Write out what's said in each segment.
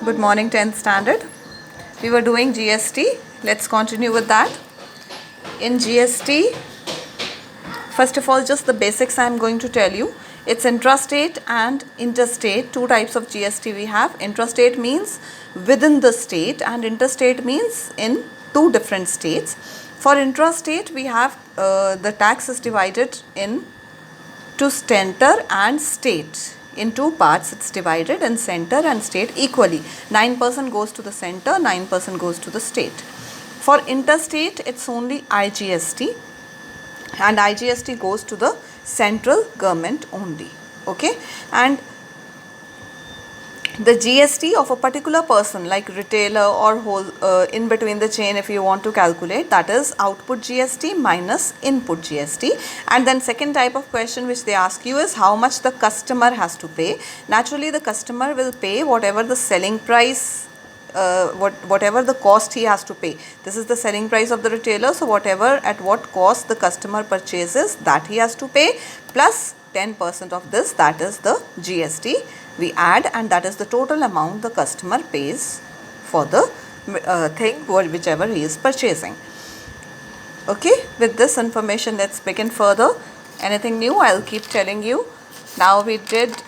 Good morning, 10th standard. We were doing GST. Let's continue with that. In GST, first of all, just the basics I am going to tell you. It's intrastate and interstate. Two types of GST we have. Intrastate means within the state and interstate means in two different states. For intrastate, we have the tax is divided into center and state. In two parts, it's divided in center and state equally. 9% goes to the center, 9% goes to the state. For interstate, it's only IGST, and IGST goes to the central government only. Okay, and the GST of a particular person like retailer or whole in between the chain, if you want to calculate, that is output GST minus input GST. And then second type of question which they ask you is how much the customer has to pay. Naturally, the customer will pay whatever the selling price, whatever the cost he has to pay. This is the selling price of the retailer, so whatever at what cost the customer purchases, that he has to pay, plus 10% of this, that is the GST we add, and that is the total amount the customer pays for the thing whichever he is purchasing. Okay, with this information let's begin further. Anything new, I'll keep telling you. Now we did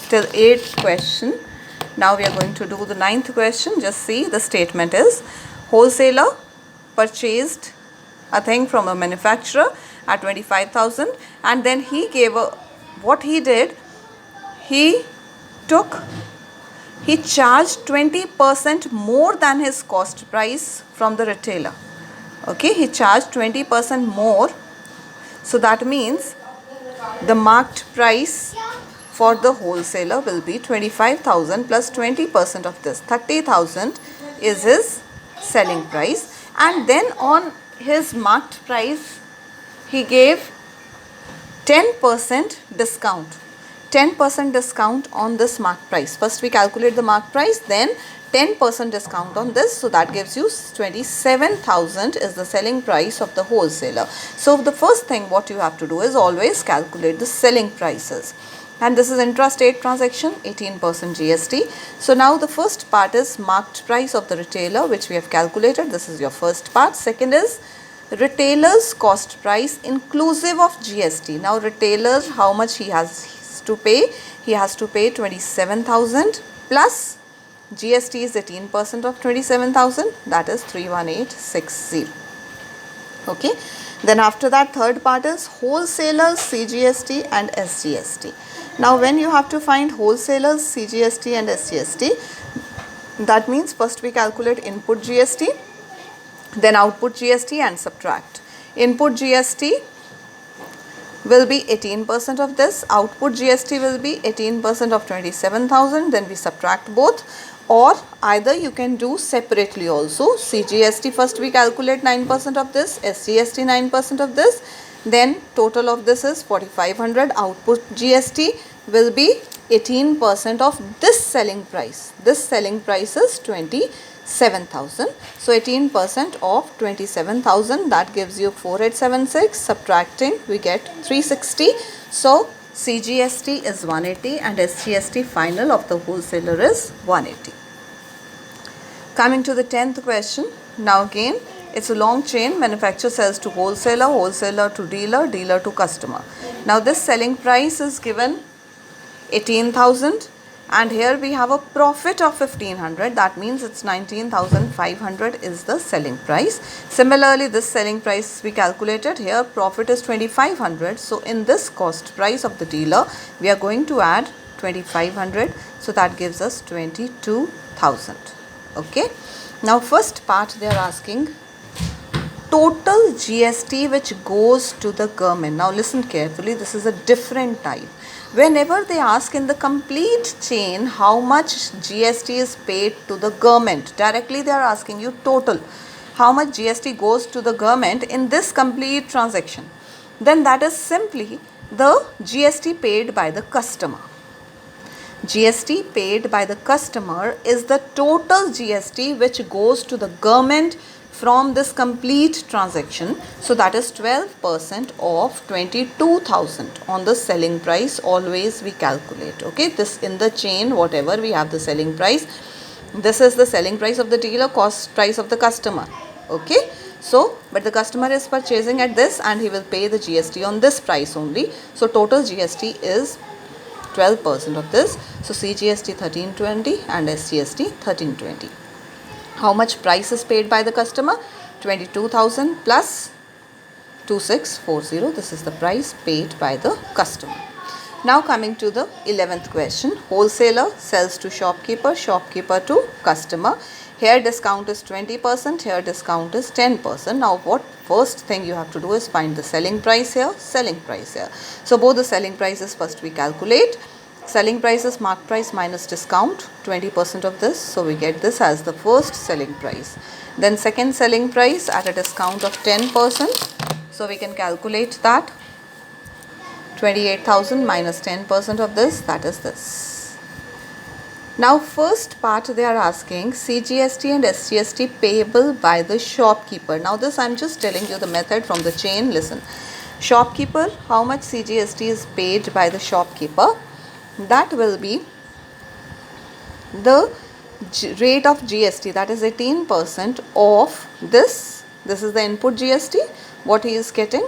till 8th question. Now we are going to do the 9th question. Just see, the statement is wholesaler purchased a thing from a manufacturer at 25,000, and then he gave what he did, he charged 20% more than his cost price from the retailer. Okay, he charged 20% more. So that means the marked price for the wholesaler will be 25,000 plus 20% of this. 30,000 is his selling price, and then on his marked price he gave 10% discount. 10% discount on this marked price. First we calculate the marked price, then 10% discount on this, so that gives you 27,000 is the selling price of the wholesaler. So the first thing what you have to do is always calculate the selling prices. And this is intrastate transaction, 18% GST. So now the first part is marked price of the retailer, which we have calculated. This is your first part. Second is retailer's cost price inclusive of GST. Now retailer, how much he has to pay? He has to pay 27,000 plus GST is 18% of 27,000, that is 31860. Okay, then after that third part is wholesalers CGST and SGST. Now when you have to find wholesalers CGST and SGST, that means first we calculate input GST, then output GST and subtract. Input GST will be 18% of this, output GST will be 18% of 27,000, then we subtract both, or either you can do separately also. CGST first we calculate 9% of this, SGST 9% of this, then total of this is 4,500. Output GST will be 18% of this selling price. This selling price is 27,000. So 18% of 27,000, that gives you 4,876. Subtracting, we get 360. So CGST is 180 and SGST final of the wholesaler is 180. Coming to the 10th question. Now again, it's a long chain. Manufacturer sells to wholesaler, wholesaler to dealer, dealer to customer. Now this selling price is given 18,000. And here we have a profit of 1,500. That means it's 19,500 is the selling price. Similarly, this selling price we calculated, here profit is 2,500. So in this cost price of the dealer, we are going to add 2,500. So that gives us 22,000. Okay. Now first part they are asking total GST which goes to the government. Now listen carefully, this is a different type. Whenever they ask in the complete chain how much GST is paid to the government, directly they are asking you total, how much GST goes to the government in this complete transaction, then that is simply the GST paid by the customer. GST paid by the customer is the total GST which goes to the government from this complete transaction. So that is 12% of 22,000 on the selling price. Always we calculate. Okay, this in the chain, whatever we have the selling price, this is the selling price of the dealer, cost price of the customer. Okay, so but the customer is purchasing at this and he will pay the GST on this price only. So total GST is 12% of this. So CGST 1320 and SGST 1320. How much price is paid by the customer? 22,000 plus 2640. This is the price paid by the customer. Now coming to the 11th question. Wholesaler sells to shopkeeper, shopkeeper to customer. Here discount is 20%, here discount is 10%. Now what first thing you have to do is find the selling price here, selling price here. So both the selling prices first we calculate. Selling price is mark price minus discount, 20% of this. So we get this as the first selling price. Then second selling price at a discount of 10%. So we can calculate that. 28,000 minus 10% of this, that is this. Now first part they are asking CGST and SGST payable by the shopkeeper. Now this I am just telling you the method from the chain. Listen. Shopkeeper, how much CGST is paid by the shopkeeper? That will be the rate of GST, that is 18% of this. This is the input GST, what he is getting,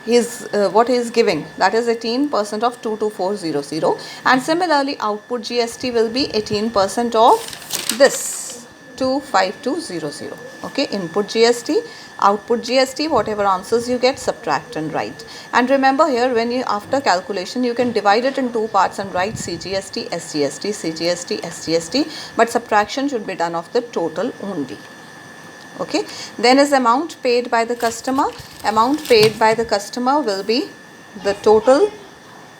what he is giving, that is 18% of 22400, and similarly output GST will be 18% of this 25200. Okay, input GST, output GST, whatever answers you get, subtract and write. And remember here, when you after calculation you can divide it in two parts and write CGST, SGST, CGST, SGST, but subtraction should be done of the total only. Okay, then is amount paid by the customer. Amount paid by the customer will be the total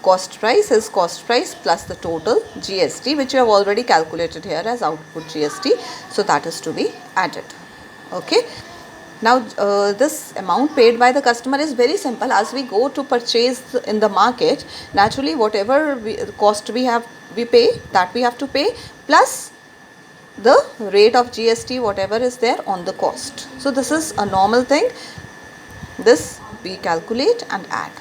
cost price, is cost price plus the total GST, which you have already calculated here as output GST. So that is to be added. Okay. Now this amount paid by the customer is very simple. As we go to purchase in the market, naturally whatever cost we pay, that we have to pay, plus the rate of GST whatever is there on the cost. So this is a normal thing. This we calculate and add.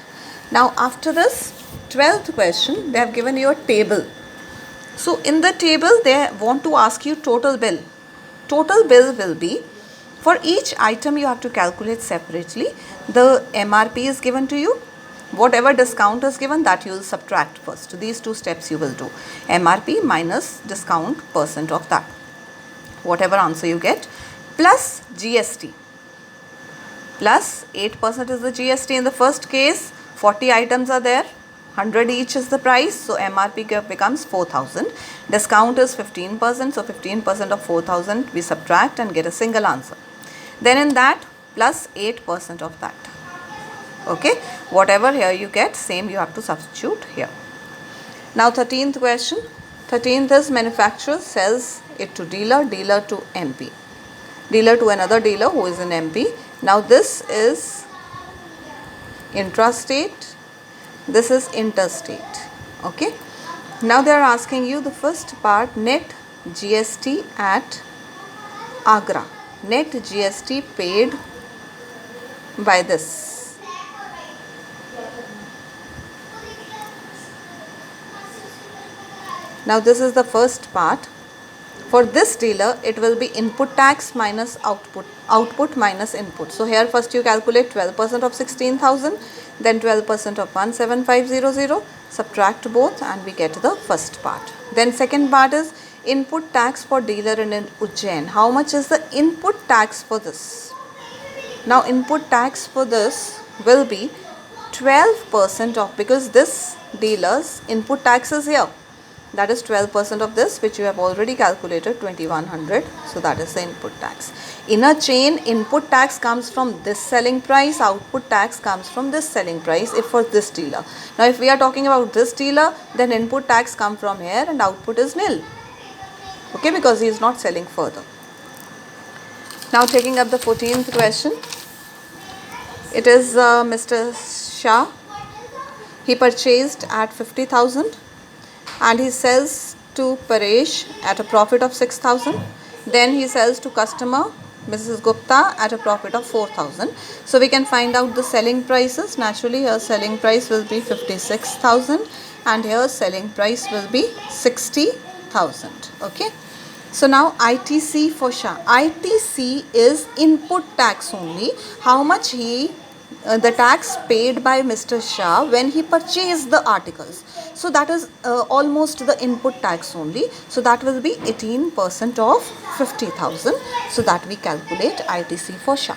Now after this 12th question, they have given you a table. So in the table they want to ask you total bill. Total bill will be, for each item you have to calculate separately. The MRP is given to you. Whatever discount is given, that you will subtract first. These two steps you will do. MRP minus discount percent of that. Whatever answer you get, plus GST. Plus 8% is the GST in the first case. 40 items are there. 100 each is the price. So MRP becomes 4,000. Discount is 15%. So 15% of 4,000 we subtract and get a single answer. Then in that plus 8% of that. Okay, whatever here you get, same you have to substitute here. Now 13th question. 13th is manufacturer sells it to dealer, dealer to MP. Dealer to another dealer who is in MP. Now this is intrastate, this is interstate. Okay. Now they are asking you the first part, net GST at Agra. Net GST paid by this. Now this is the first part. For this dealer, it will be input tax minus output, output minus input. So here first you calculate 12% of 16,000, then 12% of 17500, subtract both and we get the first part. Then second part is input tax for dealer in Ujjain. How much is the input tax for this? Now input tax for this will be 12% of, because this dealer's input tax is here. That is 12% of this, which you have already calculated, 2100. So that is the input tax. In a chain, input tax comes from this selling price, output tax comes from this selling price if for this dealer. Now if we are talking about this dealer, then input tax comes from here and output is nil. Okay, because he is not selling further. Now taking up the 14th question. It is Mr. Shah. He purchased at 50,000. And he sells to Paresh at a profit of 6,000. Then he sells to customer Mrs. Gupta at a profit of 4,000. So we can find out the selling prices. Naturally, her selling price will be 56,000 and here selling price will be 60,000. Okay. So now ITC for Shah. ITC is input tax only. How much the tax paid by Mr. Shah when he purchased the articles. So that is almost the input tax only. So that will be 18% of 50,000. So that we calculate ITC for Shah.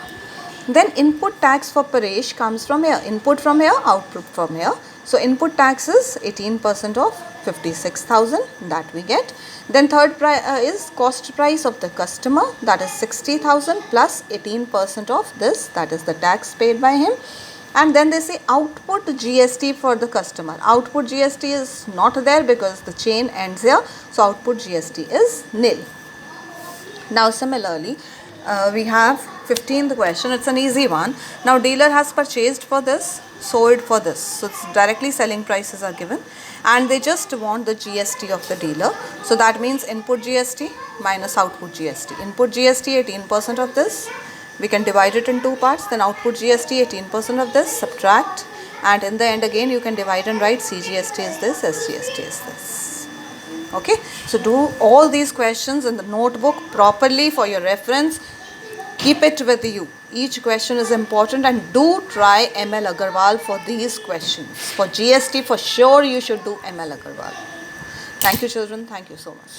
Then input tax for Paresh comes from here. Input from here, output from here. So input tax is 18% of 56,000, that we get. Then third is cost price of the customer, that is 60,000 plus 18% of this, that is the tax paid by him. And then they say output GST for the customer. Output GST is not there because the chain ends here. So output GST is nil. Now similarly, we have 15th question. It's an easy one. Now dealer has purchased for this, sold for this. So it's directly selling prices are given and they just want the GST of the dealer. So that means input GST minus output GST. Input GST 18% of this. We can divide it in two parts. Then output GST 18% of this, subtract, and in the end again you can divide and write CGST is this, SGST is this. Okay, so do all these questions in the notebook properly for your reference. Keep it with you. Each question is important and do try ML Agarwal for these questions. For GST for sure you should do ML Agarwal. Thank you children. Thank you so much.